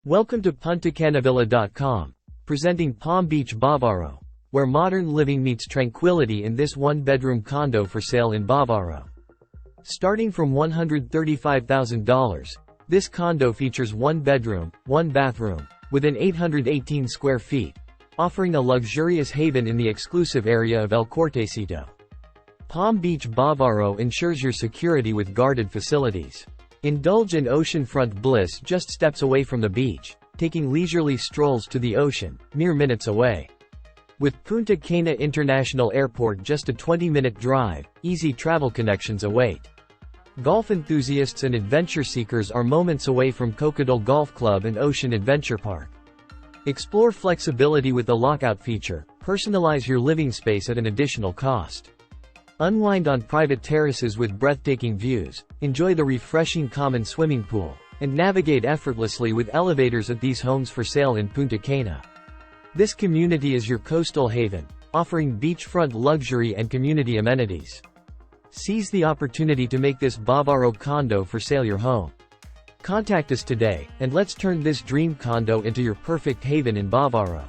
Welcome to PuntaCanaVilla.com, presenting Palm Beach, Bavaro, where modern living meets tranquility in this one-bedroom condo for sale in Bavaro. Starting from $135,000, this condo features one bedroom, one bathroom, within 818 square feet, offering a luxurious haven in the exclusive area of El Cortesito. Palm Beach, Bavaro ensures your security with guarded facilities. Indulge in oceanfront bliss just steps away from the beach, taking leisurely strolls to the ocean, mere minutes away. With Punta Cana International Airport just a 20-minute drive, easy travel connections await. Golf enthusiasts and adventure seekers are moments away from Condo Golf Club and Ocean Adventure Park. Explore flexibility with the lockout feature, personalize your living space at an additional cost. Unwind on private terraces with breathtaking views, enjoy the refreshing common swimming pool, and navigate effortlessly with elevators at these homes for sale in Punta Cana. This community is your coastal haven, offering beachfront luxury and community amenities. Seize the opportunity to make this Bavaro condo for sale your home. Contact us today, and let's turn this dream condo into your perfect haven in Bavaro.